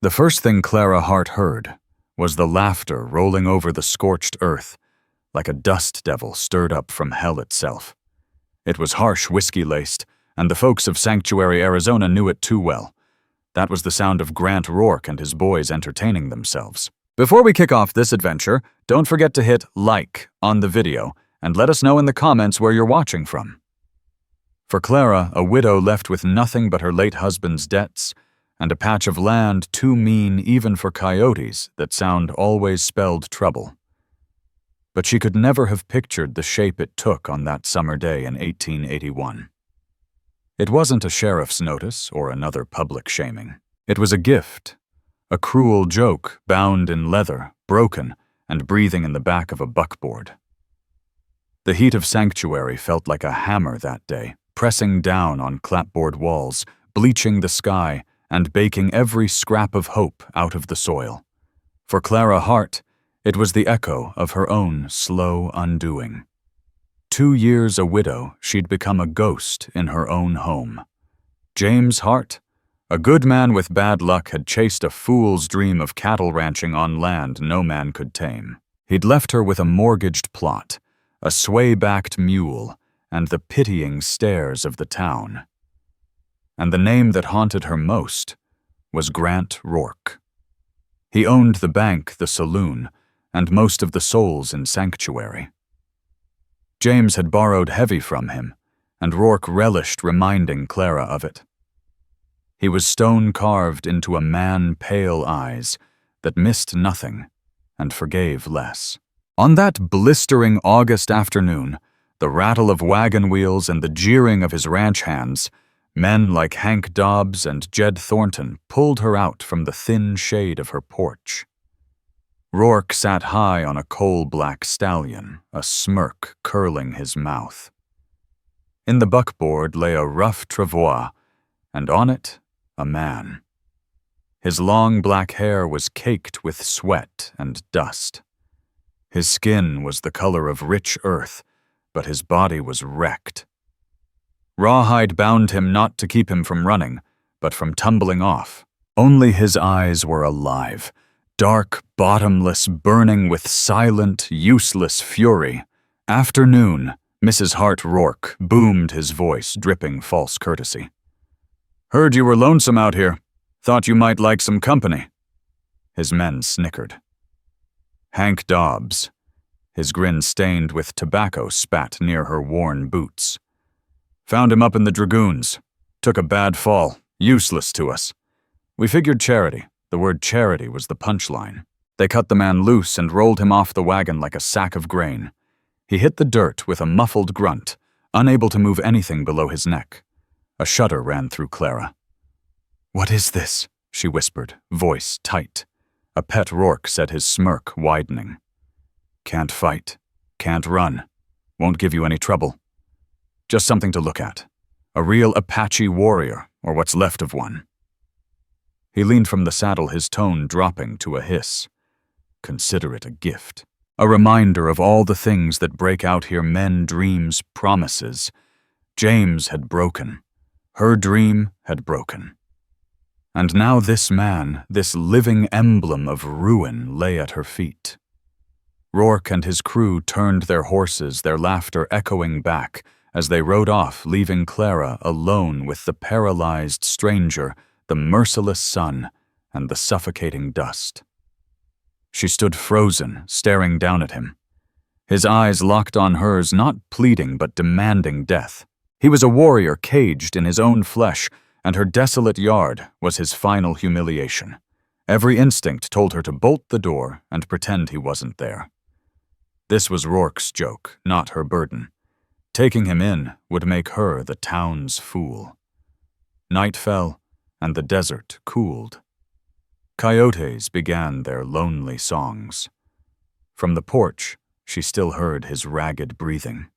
The first thing Clara Hart heard was the laughter rolling over the scorched earth, like a dust devil stirred up from hell itself. It was harsh whiskey-laced, and the folks of Sanctuary, Arizona knew it too well. That was the sound of Grant Rourke and his boys entertaining themselves. Before we kick off this adventure, don't forget to hit like on the video and let us know in the comments where you're watching from. For Clara, a widow left with nothing but her late husband's debts and a patch of land too mean even for coyotes that sound always spelled trouble. But she could never have pictured the shape it took on that summer day in 1881. It wasn't a sheriff's notice or another public shaming. It was a gift, a cruel joke bound in leather, broken, and breathing in the back of a buckboard. The heat of Sanctuary felt like a hammer that day, pressing down on clapboard walls, bleaching the sky, and baking every scrap of hope out of the soil. For Clara Hart, it was the echo of her own slow undoing. 2 years a widow, she'd become a ghost in her own home. James Hart, a good man with bad luck, had chased a fool's dream of cattle ranching on land no man could tame. He'd left her with a mortgaged plot, a sway-backed mule, and the pitying stares of the town. And the name that haunted her most was Grant Rourke. He owned the bank, the saloon, and most of the souls in Sanctuary. James had borrowed heavy from him, and Rourke relished reminding Clara of it. He was stone-carved into a man pale eyes that missed nothing and forgave less. On that blistering August afternoon, the rattle of wagon wheels and the jeering of his ranch hands, men like Hank Dobbs and Jed Thornton pulled her out from the thin shade of her porch. Rourke sat high on a coal-black stallion, a smirk curling his mouth. In the buckboard lay a rough travois, and on it, a man. His long black hair was caked with sweat and dust. His skin was the color of rich earth, but his body was wrecked. Rawhide bound him not to keep him from running, but from tumbling off. Only his eyes were alive, dark, bottomless, burning with silent, useless fury. "Afternoon," Mrs. Hart Rourke boomed his voice, dripping false courtesy. "Heard you were lonesome out here. Thought you might like some company." His men snickered. Hank Dobbs, his grin stained with tobacco, spat near her worn boots. "Found him up in the Dragoons. Took a bad fall. Useless to us. We figured charity. The word charity was the punchline. They cut the man loose and rolled him off the wagon like a sack of grain. He hit the dirt with a muffled grunt, unable to move anything below his neck. A shudder ran through Clara. "What is this?" she whispered, voice tight. A pet Rourke said, his smirk widening. "Can't fight. Can't run. Won't give you any trouble. Just something to look at. A real Apache warrior, or what's left of one." He leaned from the saddle, his tone dropping to a hiss. "Consider it a gift. A reminder of all the things that break out here, men, dreams, promises. James had broken. Her dream had broken. And now this man, this living emblem of ruin, lay at her feet." Rourke and his crew turned their horses, their laughter echoing back as they rode off, leaving Clara alone with the paralyzed stranger, the merciless sun, and the suffocating dust. She stood frozen, staring down at him. His eyes locked on hers, not pleading but demanding death. He was a warrior caged in his own flesh, and her desolate yard was his final humiliation. Every instinct told her to bolt the door and pretend he wasn't there. This was Rourke's joke, not her burden. Taking him in would make her the town's fool. Night fell, and the desert cooled. Coyotes began their lonely songs. From the porch, she still heard his ragged breathing.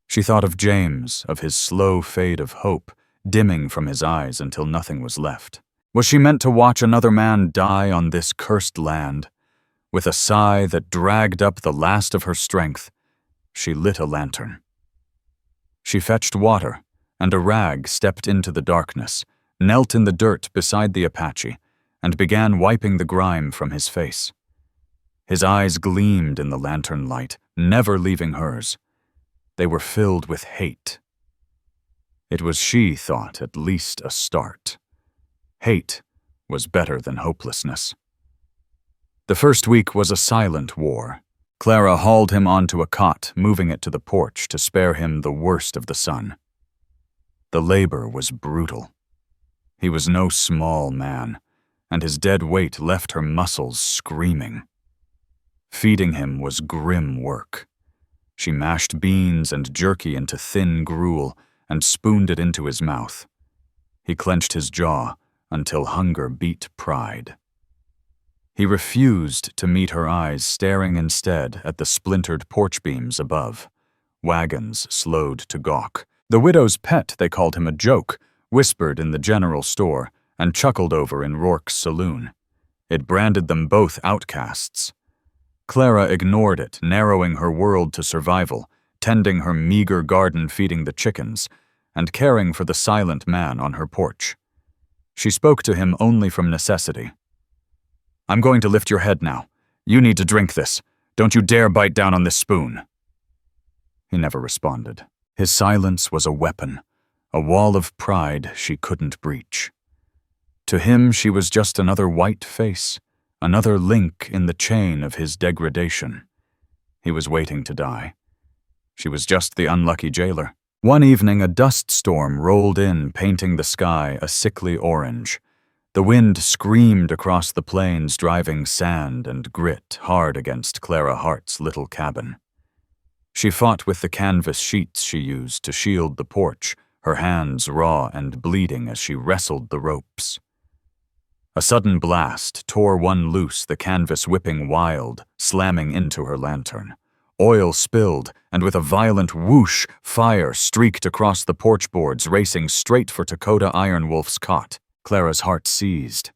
She thought of James, of his slow fade of hope, dimming from his eyes until nothing was left. Was she meant to watch another man die on this cursed land? With a sigh that dragged up the last of her strength, she lit a lantern. She fetched water, and a rag stepped into the darkness, knelt in the dirt beside the Apache, and began wiping the grime from his face. His eyes gleamed in the lantern light, never leaving hers. They were filled with hate. It was, she thought, at least a start. Hate was better than hopelessness. The first week was a silent war. Clara hauled him onto a cot, moving it to the porch to spare him the worst of the sun. The labor was brutal. He was no small man, and his dead weight left her muscles screaming. Feeding him was grim work. She mashed beans and jerky into thin gruel and spooned it into his mouth. He clenched his jaw until hunger beat pride. He refused to meet her eyes, staring instead at the splintered porch beams above. Wagons slowed to gawk. The widow's pet, they called him a joke, whispered in the general store and chuckled over in Rourke's saloon. It branded them both outcasts. Clara ignored it, narrowing her world to survival, tending her meager garden, feeding the chickens, and caring for the silent man on her porch. She spoke to him only from necessity. "I'm going to lift your head now. You need to drink this. Don't you dare bite down on this spoon." He never responded. His silence was a weapon, a wall of pride she couldn't breach. To him, she was just another white face, another link in the chain of his degradation. He was waiting to die. She was just the unlucky jailer. One evening, a dust storm rolled in, painting the sky a sickly orange. The wind screamed across the plains, driving sand and grit hard against Clara Hart's little cabin. She fought with the canvas sheets she used to shield the porch, her hands raw and bleeding as she wrestled the ropes. A sudden blast tore one loose, the canvas whipping wild, slamming into her lantern. Oil spilled, and with a violent whoosh, fire streaked across the porch boards, racing straight for Takoda Ironwolf's cot. Clara's heart seized.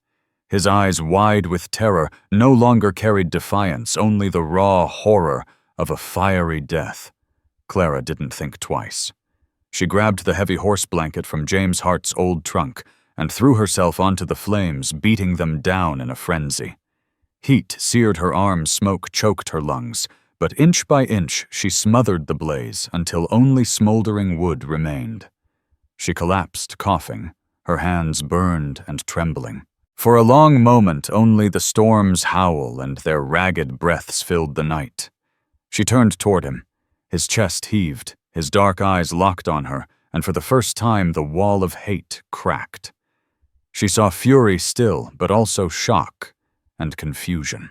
His eyes, wide with terror, no longer carried defiance, only the raw horror of a fiery death. Clara didn't think twice. She grabbed the heavy horse blanket from James Hart's old trunk and threw herself onto the flames, beating them down in a frenzy. Heat seared her arms, smoke choked her lungs, but inch by inch she smothered the blaze until only smoldering wood remained. She collapsed, coughing, her hands burned and trembling. For a long moment, only the storm's howl and their ragged breaths filled the night. She turned toward him. His chest heaved, his dark eyes locked on her, and for the first time the wall of hate cracked. She saw fury still, but also shock and confusion.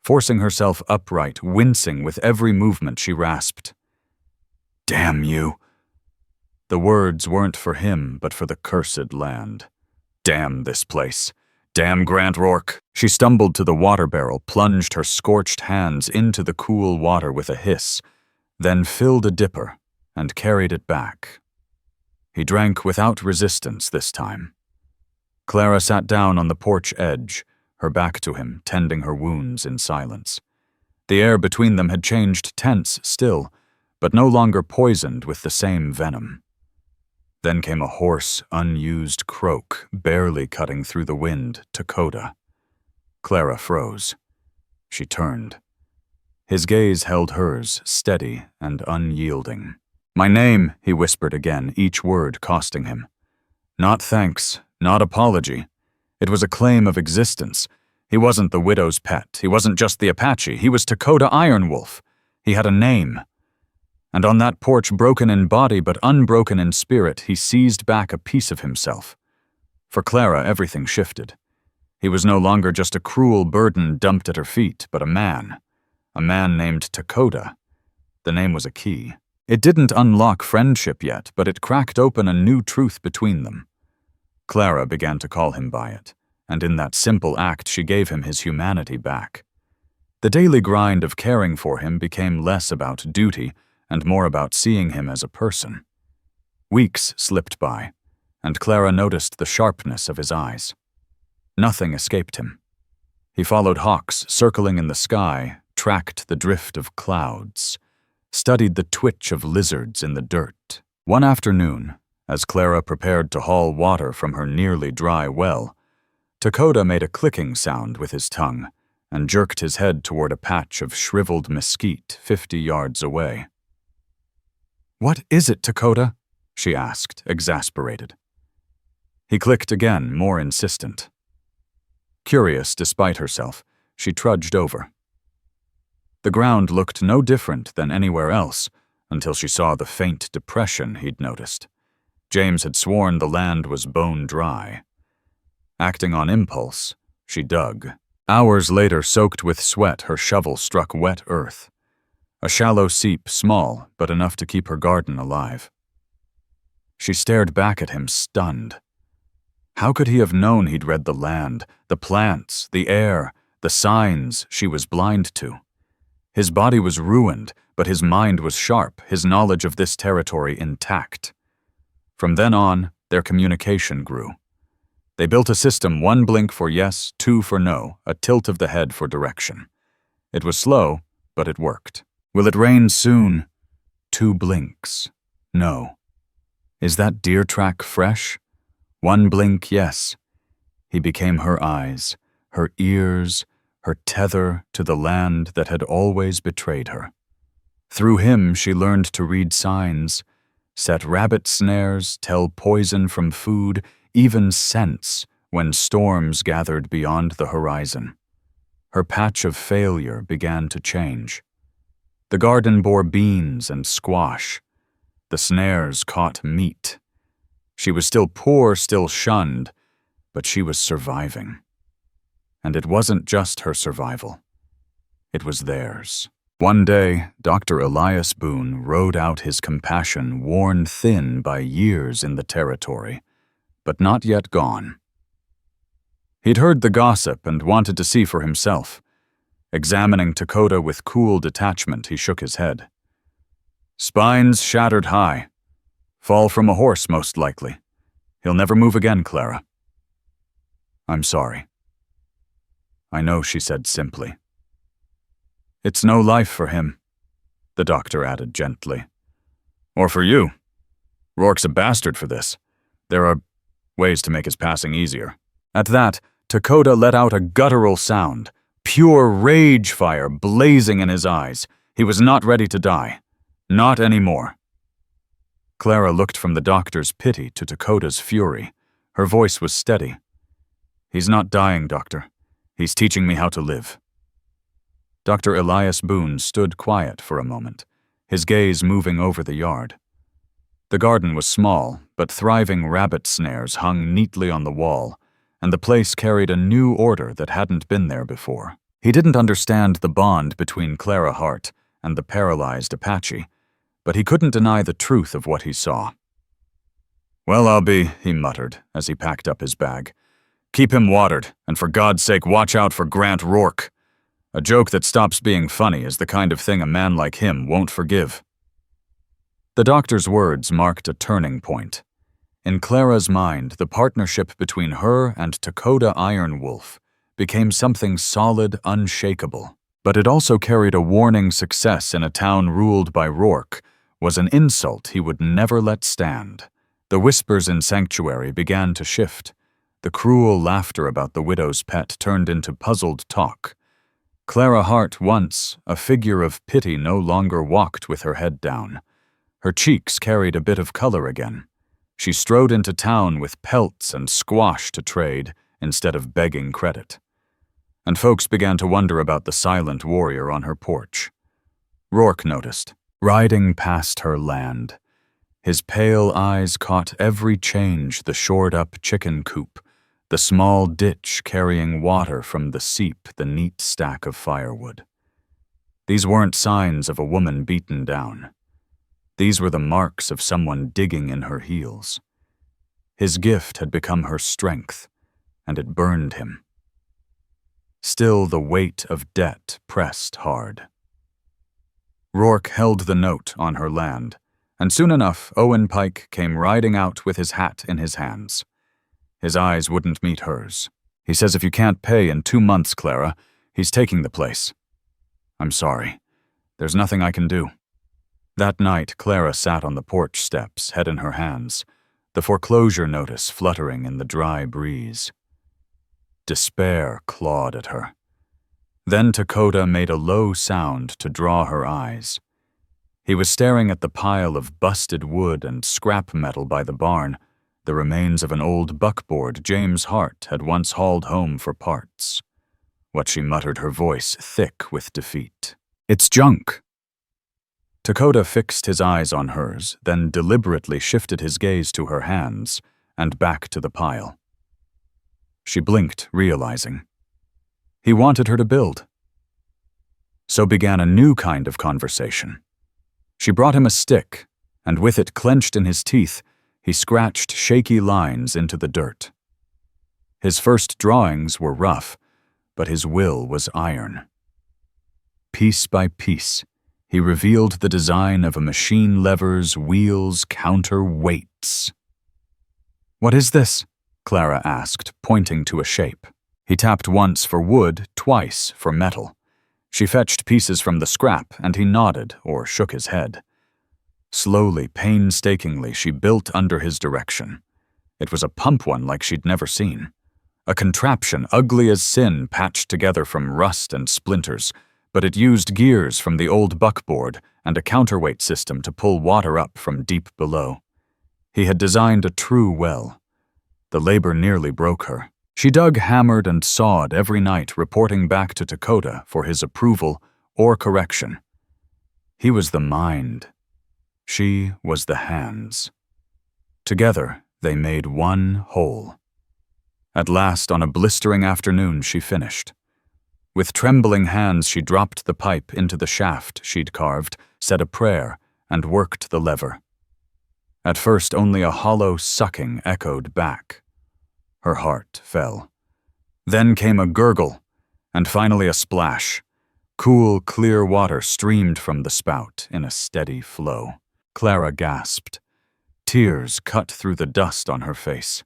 Forcing herself upright, wincing with every movement, she rasped, "Damn you!" The words weren't for him, but for the cursed land. Damn this place. Damn Grant Rourke. She stumbled to the water barrel, plunged her scorched hands into the cool water with a hiss, then filled a dipper and carried it back. He drank without resistance this time. Clara sat down on the porch edge, her back to him, tending her wounds in silence. The air between them had changed tense still, but no longer poisoned with the same venom. Then came a hoarse, unused croak, barely cutting through the wind, Takoda. Clara froze. She turned. His gaze held hers, steady and unyielding. "My name," he whispered again, each word costing him. Not thanks, not apology. It was a claim of existence. He wasn't the widow's pet. He wasn't just the Apache. He was Takoda Ironwolf. He had a name. And on that porch, broken in body but unbroken in spirit, he seized back a piece of himself. For Clara, everything shifted. He was no longer just a cruel burden dumped at her feet, but a man named Takoda. The name was a key. It didn't unlock friendship yet, but it cracked open a new truth between them. Clara began to call him by it, and in that simple act she gave him his humanity back. The daily grind of caring for him became less about duty and more about seeing him as a person. Weeks slipped by, and Clara noticed the sharpness of his eyes. Nothing escaped him. He followed hawks circling in the sky, tracked the drift of clouds, studied the twitch of lizards in the dirt. One afternoon, as Clara prepared to haul water from her nearly dry well, Takoda made a clicking sound with his tongue and jerked his head toward a patch of shriveled mesquite 50 yards away. "What is it, Takoda?" she asked, exasperated. He clicked again, more insistent. Curious despite herself, she trudged over. The ground looked no different than anywhere else until she saw the faint depression he'd noticed. James had sworn the land was bone dry. Acting on impulse, she dug. Hours later, soaked with sweat, her shovel struck wet earth. A shallow seep, small, but enough to keep her garden alive. She stared back at him, stunned. How could he have known he'd read the land, the plants, the air, the signs she was blind to? His body was ruined, but his mind was sharp, his knowledge of this territory intact. From then on, their communication grew. They built a system, 1 blink for yes, 2 for no, a tilt of the head for direction. It was slow, but it worked. Will it rain soon? 2 blinks. No. Is that deer track fresh? 1 blink, yes. He became her eyes, her ears, her tether to the land that had always betrayed her. Through him, she learned to read signs, set rabbit snares, tell poison from food, even sense when storms gathered beyond the horizon. Her patch of failure began to change. The garden bore beans and squash. The snares caught meat. She was still poor, still shunned, but she was surviving. And it wasn't just her survival. It was theirs. One day, Dr. Elias Boone rode out his compassion, worn thin by years in the territory, but not yet gone. He'd heard the gossip and wanted to see for himself. Examining Takoda with cool detachment, he shook his head. "Spines shattered high. Fall from a horse, most likely. He'll never move again, Clara." "I'm sorry." "I know," she said simply. "It's no life for him," the doctor added gently. "Or for you. Rourke's a bastard for this. There are ways to make his passing easier." At that, Takoda let out a guttural sound, pure rage fire blazing in his eyes. He was not ready to die. Not anymore. Clara looked from the doctor's pity to Takoda's fury. Her voice was steady. "He's not dying, Doctor. He's teaching me how to live." Dr. Elias Boone stood quiet for a moment, his gaze moving over the yard. The garden was small, but thriving rabbit snares hung neatly on the wall, and the place carried a new order that hadn't been there before. He didn't understand the bond between Clara Hart and the paralyzed Apache, but he couldn't deny the truth of what he saw. "Well, I'll be," he muttered as he packed up his bag. "Keep him watered, and for God's sake watch out for Grant Rourke. A joke that stops being funny is the kind of thing a man like him won't forgive." The doctor's words marked a turning point. In Clara's mind, the partnership between her and Takoda Ironwolf became something solid, unshakable. But it also carried a warning. Success in a town ruled by Rourke was an insult he would never let stand. The whispers in Sanctuary began to shift. The cruel laughter about the widow's pet turned into puzzled talk. Clara Hart, once a figure of pity, no longer walked with her head down. Her cheeks carried a bit of color again. She strode into town with pelts and squash to trade instead of begging credit. And folks began to wonder about the silent warrior on her porch. Rourke noticed, riding past her land. His pale eyes caught every change: the shored-up chicken coop, the small ditch carrying water from the seep, the neat stack of firewood. These weren't signs of a woman beaten down. These were the marks of someone digging in her heels. His gift had become her strength, and it burned him. Still, the weight of debt pressed hard. Rourke held the note on her land, and soon enough Owen Pike came riding out with his hat in his hands. His eyes wouldn't meet hers. "He says if you can't pay in 2 months, Clara, he's taking the place." "I'm sorry. There's nothing I can do." That night, Clara sat on the porch steps, head in her hands, the foreclosure notice fluttering in the dry breeze. Despair clawed at her. Then Takoda made a low sound to draw her eyes. He was staring at the pile of busted wood and scrap metal by the barn, the remains of an old buckboard James Hart had once hauled home for parts. What she muttered, her voice thick with defeat. "It's junk." Takoda fixed his eyes on hers, then deliberately shifted his gaze to her hands and back to the pile. She blinked, realizing. He wanted her to build. So began a new kind of conversation. She brought him a stick, and with it clenched in his teeth, he scratched shaky lines into the dirt. His first drawings were rough, but his will was iron. Piece by piece, he revealed the design of a machine, levers, wheels, counterweights. "What is this?" Clara asked, pointing to a shape. He tapped once for wood, twice for metal. She fetched pieces from the scrap, and he nodded or shook his head. Slowly, painstakingly, she built under his direction. It was a pump one like she'd never seen. A contraption ugly as sin patched together from rust and splinters, but it used gears from the old buckboard and a counterweight system to pull water up from deep below. He had designed a true well. The labor nearly broke her. She dug, hammered, and sawed every night, reporting back to Takoda for his approval or correction. He was the mind. She was the hands. Together, they made one whole. At last, on a blistering afternoon, she finished. With trembling hands, she dropped the pipe into the shaft she'd carved, said a prayer, and worked the lever. At first, only a hollow sucking echoed back. Her heart fell. Then came a gurgle, and finally a splash. Cool, clear water streamed from the spout in a steady flow. Clara gasped. Tears cut through the dust on her face.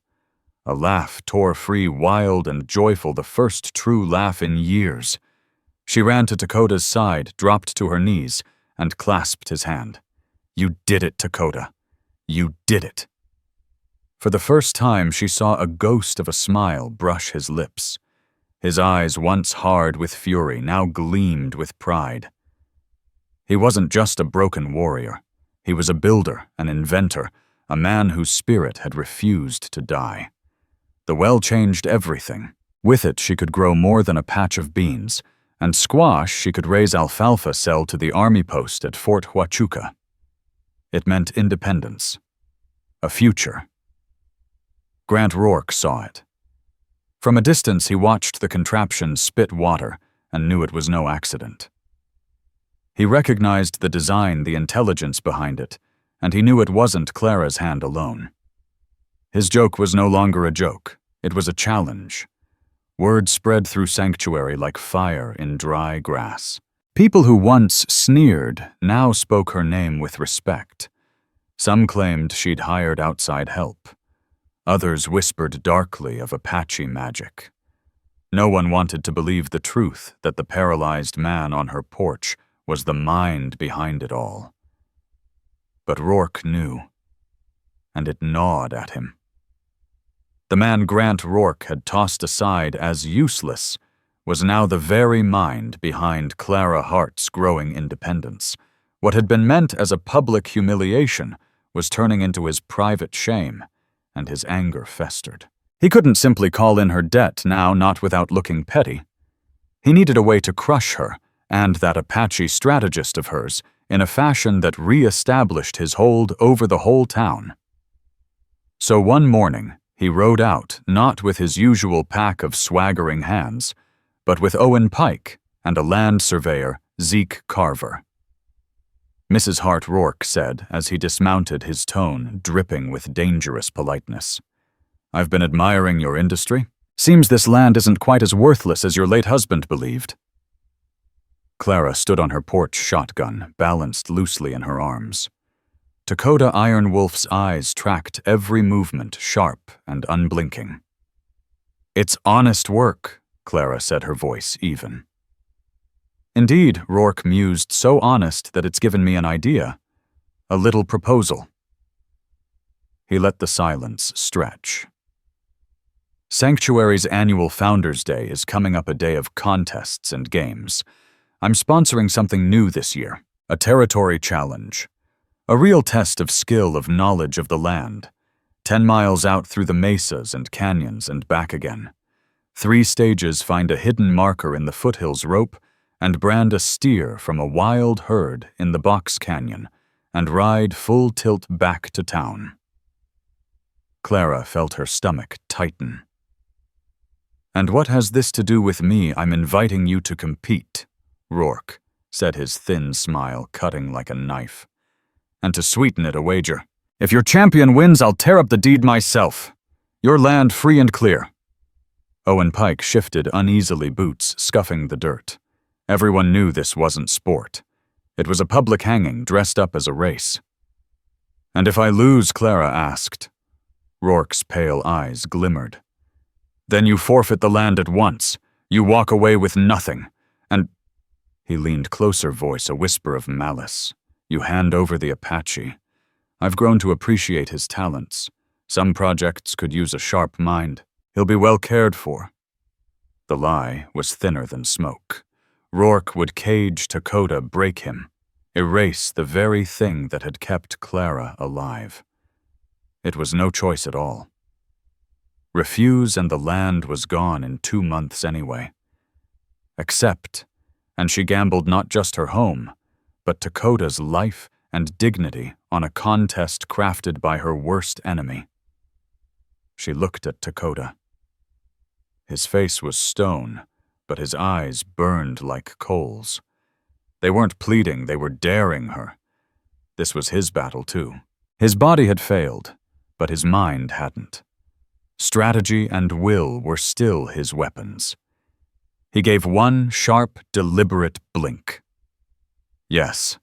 A laugh tore free, wild and joyful, the first true laugh in years. She ran to Takoda's side, dropped to her knees, and clasped his hand. "You did it, Takoda. You did it." For the first time, she saw a ghost of a smile brush his lips. His eyes, once hard with fury, now gleamed with pride. He wasn't just a broken warrior. He was a builder, an inventor, a man whose spirit had refused to die. The well changed everything. With it, she could grow more than a patch of beans, and squash she could raise alfalfa sell to the army post at Fort Huachuca. It meant independence. A future. Grant Rourke saw it. From a distance, he watched the contraption spit water and knew it was no accident. He recognized the design, the intelligence behind it, and he knew it wasn't Clara's hand alone. His joke was no longer a joke. It was a challenge. Word spread through Sanctuary like fire in dry grass. People who once sneered now spoke her name with respect. Some claimed she'd hired outside help. Others whispered darkly of Apache magic. No one wanted to believe the truth that the paralyzed man on her porch was the mind behind it all. But Rourke knew, and it gnawed at him. The man Grant Rourke had tossed aside as useless was now the very mind behind Clara Hart's growing independence. What had been meant as a public humiliation was turning into his private shame, and his anger festered. He couldn't simply call in her debt now, not without looking petty. He needed a way to crush her, and that Apache strategist of hers, in a fashion that re-established his hold over the whole town. So one morning, he rode out, not with his usual pack of swaggering hands, but with Owen Pike and a land surveyor, Zeke Carver. Mrs. Hart Rourke said as he dismounted, his tone dripping with dangerous politeness. "I've been admiring your industry. Seems this land isn't quite as worthless as your late husband believed." Clara stood on her porch shotgun, balanced loosely in her arms. Takoda Iron Wolf's eyes tracked every movement, sharp and unblinking. "It's honest work," Clara said, her voice even. "Indeed," Rourke mused, "so honest that it's given me an idea. A little proposal." He let the silence stretch. Sanctuary's annual Founders Day is coming up, a day of contests and games. I'm sponsoring something new this year, a territory challenge. A real test of skill, of knowledge of the land. 10 miles out through the mesas and canyons and back again. 3 stages find a hidden marker in the foothills rope and brand a steer from a wild herd in the box canyon and ride full tilt back to town. Clara felt her stomach tighten. "And what has this to do with me? I'm inviting you to compete," Rourke said, his thin smile cutting like a knife. "And to sweeten it, a wager. If your champion wins, I'll tear up the deed myself. Your land free and clear." Owen Pike shifted uneasily, boots scuffing the dirt. Everyone knew this wasn't sport. It was a public hanging dressed up as a race. "And if I lose?" Clara asked. Rourke's pale eyes glimmered. "Then you forfeit the land at once. You walk away with nothing. And—" he leaned closer, voice a whisper of malice. "You hand over the Apache. I've grown to appreciate his talents. Some projects could use a sharp mind. He'll be well cared for." The lie was thinner than smoke. Rourke would cage Takoda, break him, erase the very thing that had kept Clara alive. It was no choice at all. Refuse and the land was gone in 2 months anyway. Accept, and she gambled not just her home, but Takoda's life and dignity on a contest crafted by her worst enemy. She looked at Takoda. His face was stone, but his eyes burned like coals. They weren't pleading, they were daring her. This was his battle too. His body had failed, but his mind hadn't. Strategy and will were still his weapons. He gave one sharp, deliberate blink. "Yes."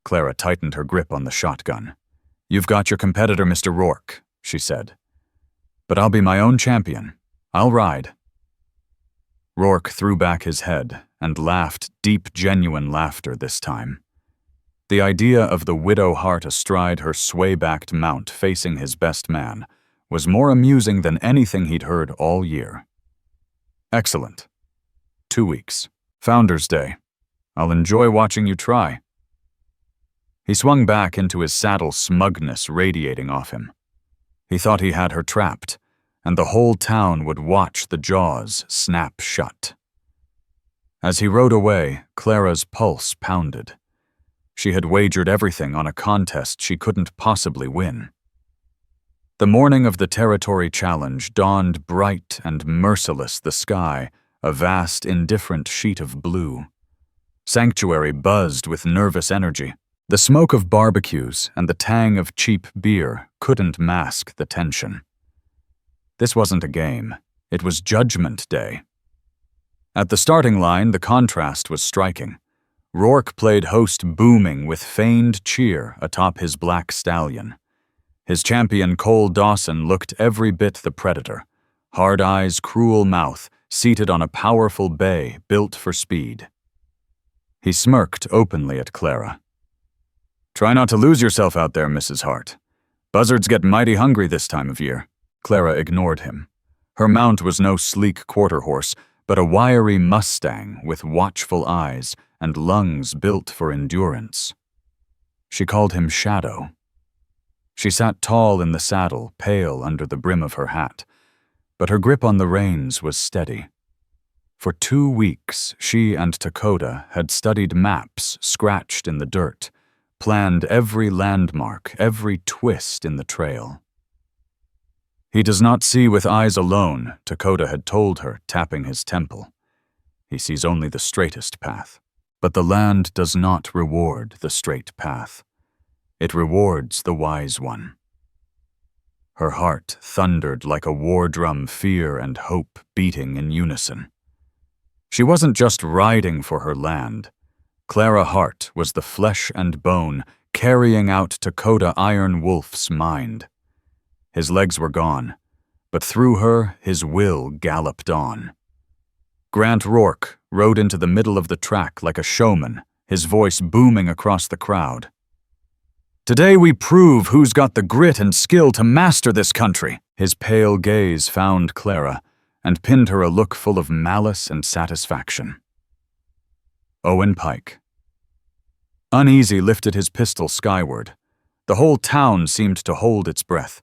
Clara tightened her grip on the shotgun. "You've got your competitor, Mr. Rourke," she said. "But I'll be my own champion. I'll ride." Rourke threw back his head and laughed, deep, genuine laughter this time. The idea of the widow Hart astride her sway-backed mount facing his best man was more amusing than anything he'd heard all year. "Excellent. 2 weeks. Founders Day. I'll enjoy watching you try." He swung back into his saddle, smugness radiating off him. He thought he had her trapped, and the whole town would watch the jaws snap shut. As he rode away, Clara's pulse pounded. She had wagered everything on a contest she couldn't possibly win. The morning of the territory challenge dawned bright and merciless, the sky a vast, indifferent sheet of blue. Sanctuary buzzed with nervous energy. The smoke of barbecues and the tang of cheap beer couldn't mask the tension. This wasn't a game. It was Judgment Day. At the starting line, the contrast was striking. Rourke played host, booming with feigned cheer atop his black stallion. His champion, Cole Dawson, looked every bit the predator. Hard eyes, cruel mouth, seated on a powerful bay built for speed. He smirked openly at Clara. "Try not to lose yourself out there, Mrs. Hart. Buzzards get mighty hungry this time of year." Clara ignored him. Her mount was no sleek quarter horse, but a wiry mustang with watchful eyes and lungs built for endurance. She called him Shadow. She sat tall in the saddle, pale under the brim of her hat, but her grip on the reins was steady. For 2 weeks, she and Takoda had studied maps scratched in the dirt, planned every landmark, every twist in the trail. "He does not see with eyes alone," Takoda had told her, tapping his temple. "He sees only the straightest path. But the land does not reward the straight path. It rewards the wise one." Her heart thundered like a war drum, fear and hope beating in unison. She wasn't just riding for her land. Clara Hart was the flesh and bone, carrying out Takoda Iron Wolf's mind. His legs were gone, but through her his will galloped on. Grant Rourke rode into the middle of the track like a showman, his voice booming across the crowd. Today we prove who's got the grit and skill to master this country." His pale gaze found Clara and pinned her a look full of malice and satisfaction. Owen Pike. Uneasy lifted his pistol skyward. The whole town seemed to hold its breath.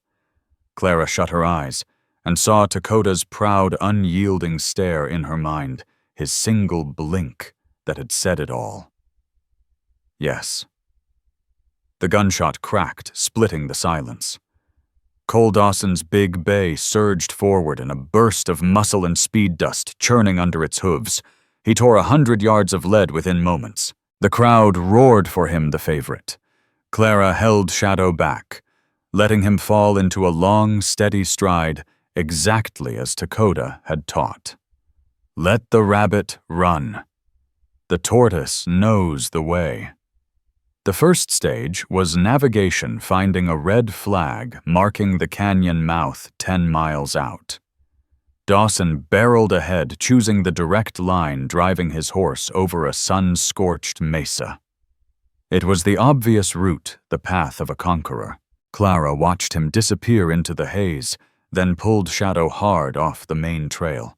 Clara shut her eyes and saw Takoda's proud, unyielding stare in her mind, his single blink that had said it all. Yes. The gunshot cracked, splitting the silence. Cole Dawson's big bay surged forward in a burst of muscle and speed dust churning under its hooves. He tore 100 yards of lead within moments. The crowd roared for him, the favorite. Clara held Shadow back, letting him fall into a long, steady stride, exactly as Takoda had taught. Let the rabbit run. The tortoise knows the way. The first stage was navigation, finding a red flag marking the canyon mouth 10 miles out. Dawson barreled ahead, choosing the direct line, driving his horse over a sun-scorched mesa. It was the obvious route, the path of a conqueror. Clara watched him disappear into the haze, then pulled Shadow hard off the main trail.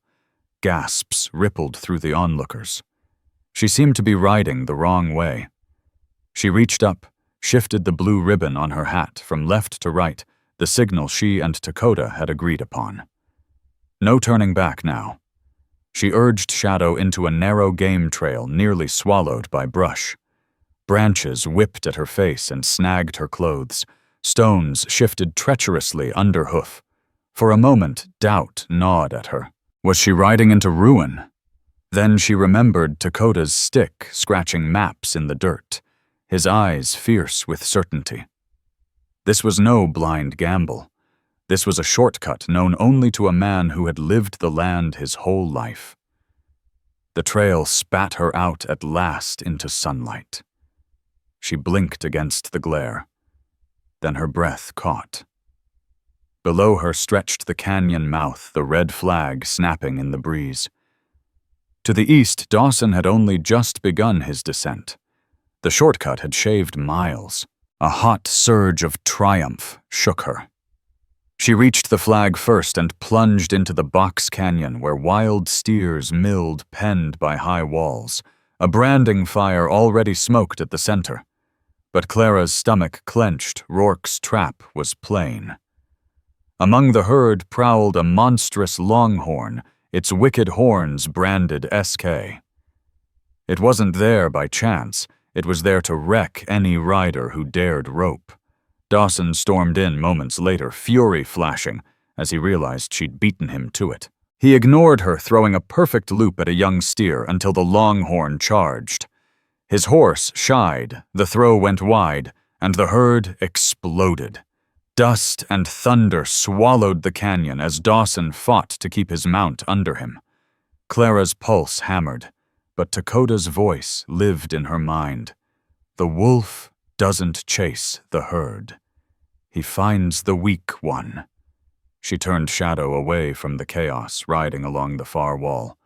Gasps rippled through the onlookers. She seemed to be riding the wrong way. She reached up, shifted the blue ribbon on her hat from left to right, the signal she and Takoda had agreed upon. No turning back now. She urged Shadow into a narrow game trail nearly swallowed by brush. Branches whipped at her face and snagged her clothes. Stones shifted treacherously under hoof. For a moment, doubt gnawed at her. Was she riding into ruin? Then she remembered Takoda's stick scratching maps in the dirt, his eyes fierce with certainty. This was no blind gamble. This was a shortcut known only to a man who had lived the land his whole life. The trail spat her out at last into sunlight. She blinked against the glare. Then her breath caught. Below her stretched the canyon mouth, the red flag snapping in the breeze. To the east, Dawson had only just begun his descent. The shortcut had shaved miles. A hot surge of triumph shook her. She reached the flag first and plunged into the box canyon where wild steers milled, penned by high walls. A branding fire already smoked at the center. But Clara's stomach clenched. Rourke's trap was plain. Among the herd prowled a monstrous longhorn, its wicked horns branded SK. It wasn't there by chance. It was there to wreck any rider who dared rope. Dawson stormed in moments later, fury flashing, as he realized she'd beaten him to it. He ignored her, throwing a perfect loop at a young steer until the longhorn charged. His horse shied, the throw went wide, and the herd exploded. Dust and thunder swallowed the canyon as Dawson fought to keep his mount under him. Clara's pulse hammered, but Takoda's voice lived in her mind. The wolf doesn't chase the herd. He finds the weak one. She turned Shadow away from the chaos, riding along the far wall,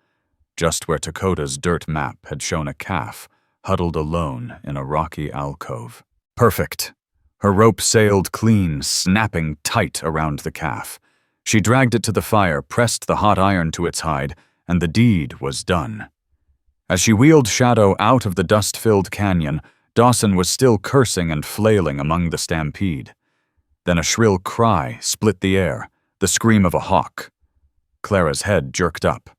just where Takoda's dirt map had shown a calf huddled alone in a rocky alcove. Perfect. Her rope sailed clean, snapping tight around the calf. She dragged it to the fire, pressed the hot iron to its hide, and the deed was done. As she wheeled Shadow out of the dust-filled canyon, Dawson was still cursing and flailing among the stampede. Then a shrill cry split the air, the scream of a hawk. Clara's head jerked up.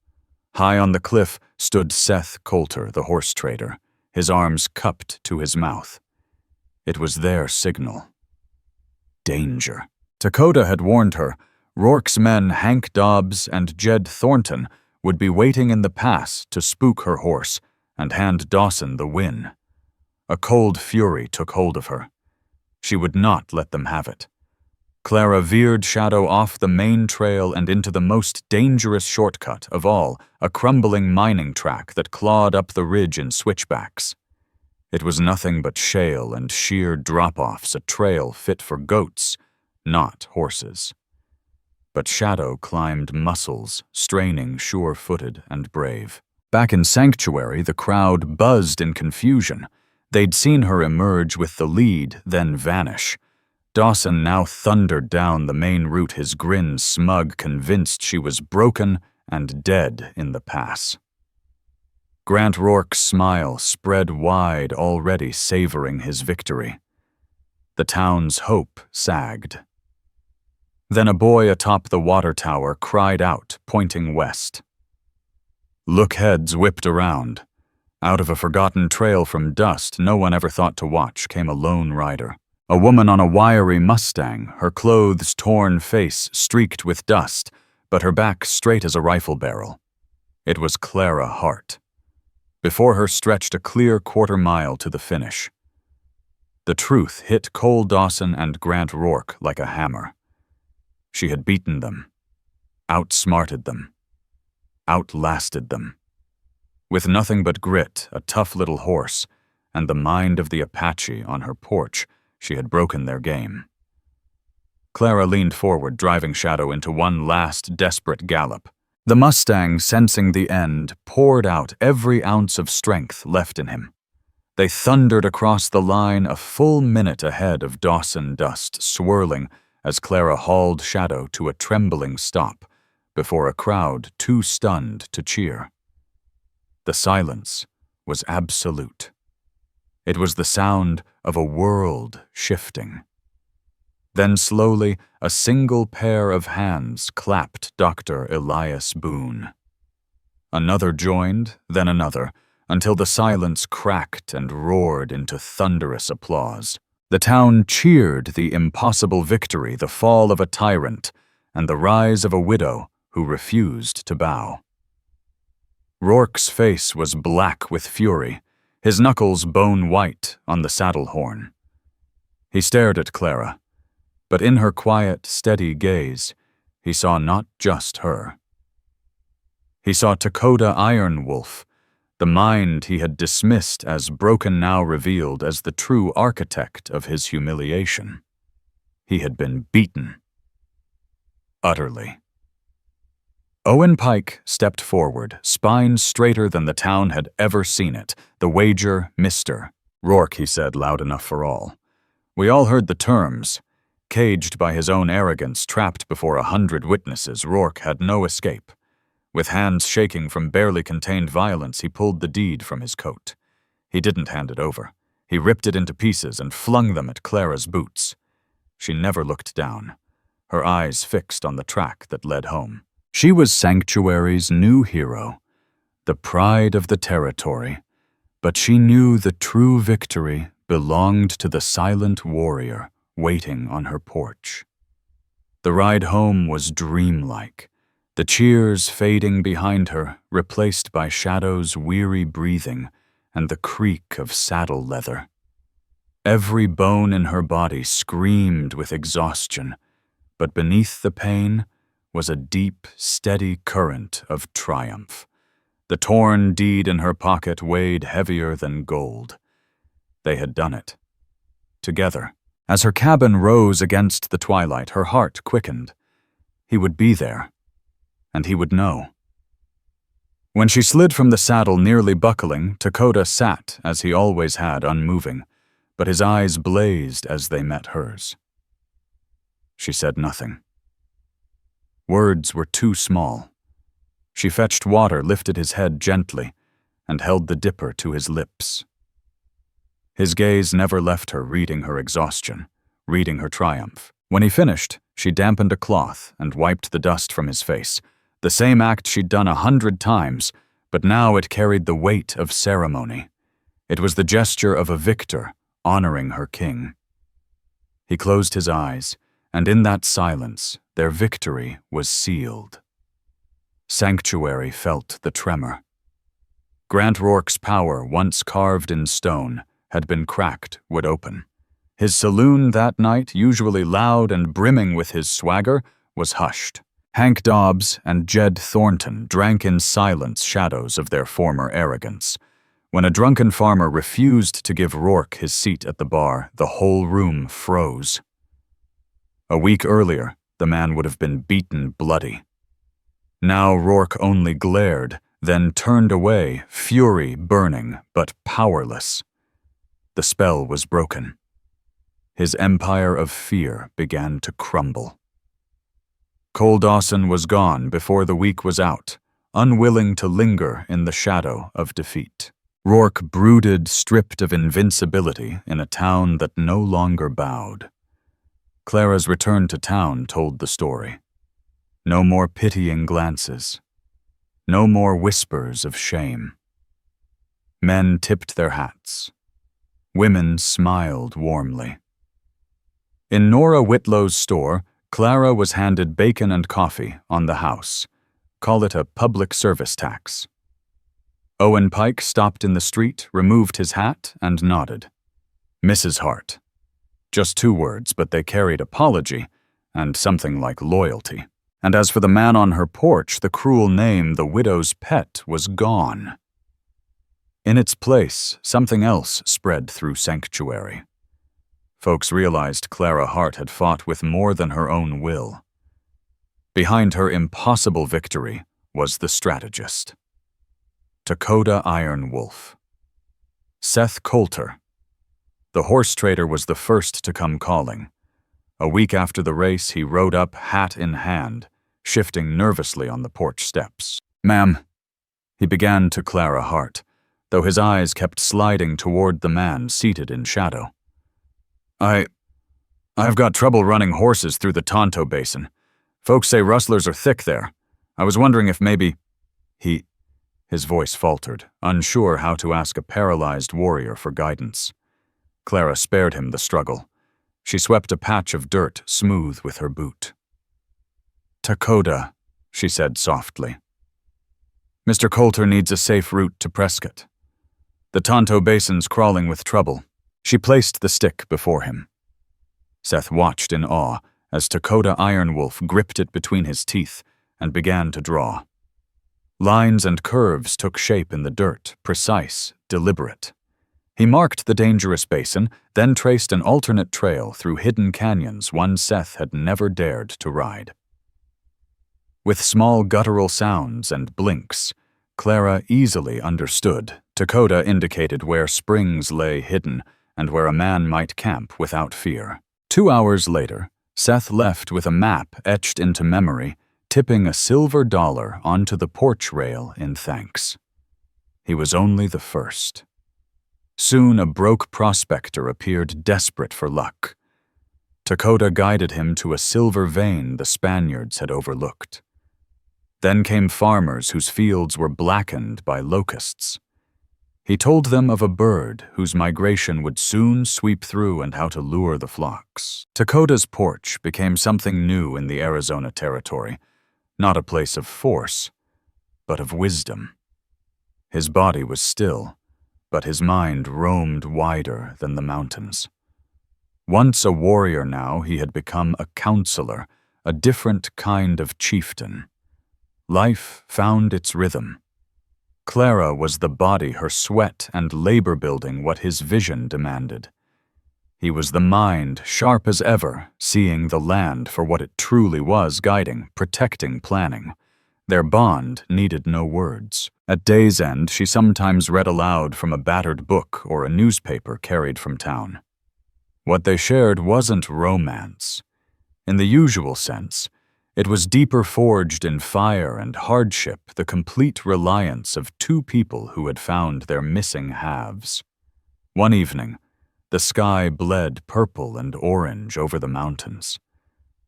High on the cliff stood Seth Coulter, the horse trader, his arms cupped to his mouth. It was their signal. Danger. Takoda had warned her. Rourke's men Hank Dobbs and Jed Thornton would be waiting in the pass to spook her horse and hand Dawson the win. A cold fury took hold of her. She would not let them have it. Clara veered Shadow off the main trail and into the most dangerous shortcut of all, a crumbling mining track that clawed up the ridge in switchbacks. It was nothing but shale and sheer drop-offs, a trail fit for goats, not horses. But Shadow climbed muscles, straining sure-footed and brave. Back in Sanctuary, the crowd buzzed in confusion. They'd seen her emerge with the lead, then vanish. Dawson now thundered down the main route, his grin smug, convinced she was broken and dead in the pass. Grant Rourke's smile spread wide, already savoring his victory. The town's hope sagged. Then a boy atop the water tower cried out, pointing west. Look heads whipped around. Out of a forgotten trail from dust no one ever thought to watch came a lone rider. A woman on a wiry Mustang, her clothes torn, face streaked with dust, but her back straight as a rifle barrel. It was Clara Hart. Before her stretched a clear quarter-mile to the finish. The truth hit Cole Dawson and Grant Rourke like a hammer. She had beaten them, outsmarted them, outlasted them. With nothing but grit, a tough little horse, and the mind of the Apache on her porch, she had broken their game. Clara leaned forward, driving Shadow into one last desperate gallop. The Mustang, sensing the end, poured out every ounce of strength left in him. They thundered across the line, a full minute ahead of Dawson Dust, swirling as Clara hauled Shadow to a trembling stop before a crowd too stunned to cheer. The silence was absolute. It was the sound of a world shifting. Then slowly, a single pair of hands clapped Dr. Elias Boone. Another joined, then another, until the silence cracked and roared into thunderous applause. The town cheered the impossible victory, the fall of a tyrant, and the rise of a widow who refused to bow. Rourke's face was black with fury, his knuckles bone white on the saddle horn. He stared at Clara, but in her quiet, steady gaze, he saw not just her. He saw Takoda Iron Wolf, the mind he had dismissed as broken now revealed as the true architect of his humiliation. He had been beaten. Utterly. Owen Pike stepped forward, spine straighter than the town had ever seen it. The wager, Mr. Rourke, he said, loud enough for all. We all heard the terms. Caged by his own arrogance, trapped before 100 witnesses, Rourke had no escape. With hands shaking from barely contained violence, he pulled the deed from his coat. He didn't hand it over. He ripped it into pieces and flung them at Clara's boots. She never looked down, her eyes fixed on the track that led home. She was Sanctuary's new hero, the pride of the territory, but she knew the true victory belonged to the silent warrior waiting on her porch. The ride home was dreamlike, the cheers fading behind her, replaced by Shadow's weary breathing and the creak of saddle leather. Every bone in her body screamed with exhaustion, but beneath the pain was a deep, steady current of triumph. The torn deed in her pocket weighed heavier than gold. They had done it. Together. As her cabin rose against the twilight, her heart quickened. He would be there, and he would know. When she slid from the saddle, nearly buckling, Takoda sat, as he always had, unmoving, but his eyes blazed as they met hers. She said nothing. Words were too small. She fetched water, lifted his head gently, and held the dipper to his lips. His gaze never left her, reading her exhaustion, reading her triumph. When he finished, she dampened a cloth and wiped the dust from his face, the same act she'd done 100 times, but now it carried the weight of ceremony. It was the gesture of a victor honoring her king. He closed his eyes, and in that silence, their victory was sealed. Sanctuary felt the tremor. Grant Rourke's power, once carved in stone, had been cracked would open. His saloon that night, usually loud and brimming with his swagger, was hushed. Hank Dobbs and Jed Thornton drank in silence shadows of their former arrogance. When a drunken farmer refused to give Rourke his seat at the bar, the whole room froze. A week earlier, the man would have been beaten bloody. Now Rourke only glared, then turned away, fury burning, but powerless. The spell was broken. His empire of fear began to crumble. Cole Dawson was gone before the week was out, unwilling to linger in the shadow of defeat. Rourke brooded, stripped of invincibility, in a town that no longer bowed. Clara's return to town told the story. No more pitying glances. No more whispers of shame. Men tipped their hats. Women smiled warmly. In Nora Whitlow's store, Clara was handed bacon and coffee on the house. Call it a public service tax. Owen Pike stopped in the street, removed his hat, and nodded. Mrs. Hart. Just 2 words, but they carried apology and something like loyalty. And as for the man on her porch, the cruel name, the widow's pet, was gone. In its place, something else spread through Sanctuary. Folks realized Clara Hart had fought with more than her own will. Behind her impossible victory was the strategist. Takoda Iron Wolf. Seth Coulter. The horse trader was the first to come calling. A week after the race, he rode up, hat in hand, shifting nervously on the porch steps. "Ma'am," he began to Clara Hart, though his eyes kept sliding toward the man seated in shadow. I've got trouble running horses through the Tonto Basin. Folks say rustlers are thick there. I was wondering if maybe—" His voice faltered, unsure how to ask a paralyzed warrior for guidance. Clara spared him the struggle. She swept a patch of dirt smooth with her boot. "Takoda," she said softly. "Mr. Coulter needs a safe route to Prescott. The Tonto Basin's crawling with trouble." She placed the stick before him. Seth watched in awe as Takoda Ironwolf gripped it between his teeth and began to draw. Lines and curves took shape in the dirt, precise, deliberate. He marked the dangerous basin, then traced an alternate trail through hidden canyons one Seth had never dared to ride. With small guttural sounds and blinks, Clara easily understood. Takoda indicated where springs lay hidden and where a man might camp without fear. 2 hours later, Seth left with a map etched into memory, tipping a silver dollar onto the porch rail in thanks. He was only the first. Soon a broke prospector appeared desperate for luck. Takoda guided him to a silver vein the Spaniards had overlooked. Then came farmers whose fields were blackened by locusts. He told them of a bird whose migration would soon sweep through and how to lure the flocks. Takoda's porch became something new in the Arizona territory, not a place of force, but of wisdom. His body was still, but his mind roamed wider than the mountains. Once a warrior now, he had become a counselor, a different kind of chieftain. Life found its rhythm. Clara was the body, her sweat and labor building what his vision demanded. He was the mind, sharp as ever, seeing the land for what it truly was, guiding, protecting, planning. Their bond needed no words. At day's end, she sometimes read aloud from a battered book or a newspaper carried from town. What they shared wasn't romance. In the usual sense, it was deeper forged in fire and hardship, the complete reliance of 2 people who had found their missing halves. One evening, the sky bled purple and orange over the mountains.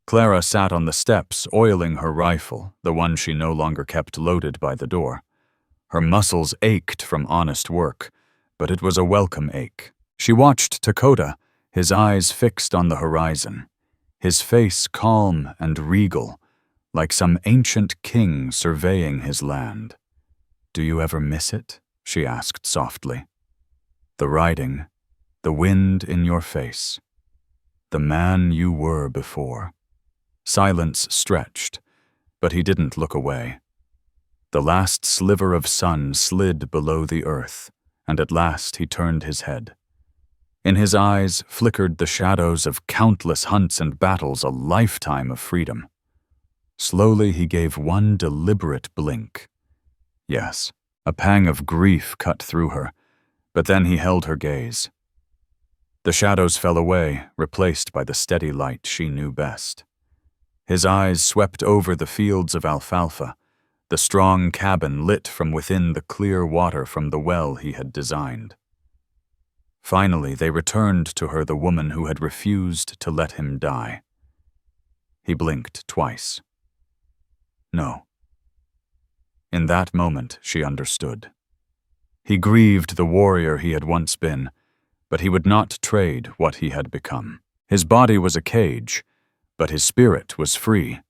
Clara sat on the steps, oiling her rifle, the one she no longer kept loaded by the door. Her muscles ached from honest work, but it was a welcome ache. She watched Takoda, his eyes fixed on the horizon, his face calm and regal, like some ancient king surveying his land. "Do you ever miss it?" she asked softly. "The riding, the wind in your face, the man you were before." Silence stretched, but he didn't look away. The last sliver of sun slid below the earth, and at last he turned his head. In his eyes flickered the shadows of countless hunts and battles, a lifetime of freedom. Slowly he gave one deliberate blink. Yes, a pang of grief cut through her, but then he held her gaze. The shadows fell away, replaced by the steady light she knew best. His eyes swept over the fields of alfalfa, the strong cabin lit from within the clear water from the well he had designed. Finally, they returned to her the woman who had refused to let him die. He blinked twice. No. In that moment, she understood. He grieved the warrior he had once been, but he would not trade what he had become. His body was a cage, but his spirit was free,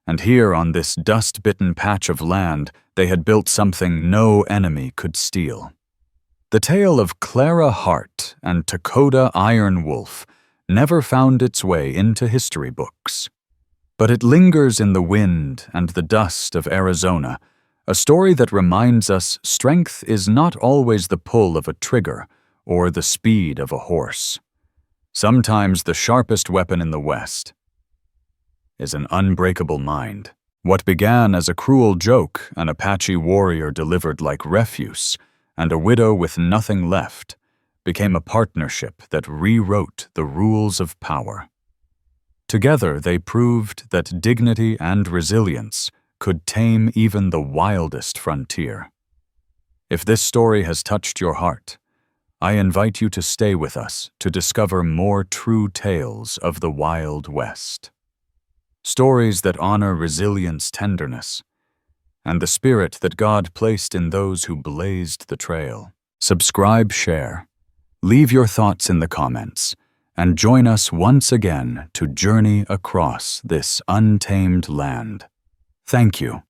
and here on this dust-bitten patch of land they had built something no enemy could steal. The tale of Clara Hart and Takoda Iron Wolf never found its way into history books. But it lingers in the wind and the dust of Arizona, a story that reminds us strength is not always the pull of a trigger or the speed of a horse. Sometimes the sharpest weapon in the West is an unbreakable mind. What began as a cruel joke an Apache warrior delivered like refuse, and a widow with nothing left, became a partnership that rewrote the rules of power. Together they proved that dignity and resilience could tame even the wildest frontier. If this story has touched your heart, I invite you to stay with us to discover more true tales of the Wild West. Stories that honor resilience, tenderness, and the spirit that God placed in those who blazed the trail. Subscribe, share, leave your thoughts in the comments, and join us once again to journey across this untamed land. Thank you.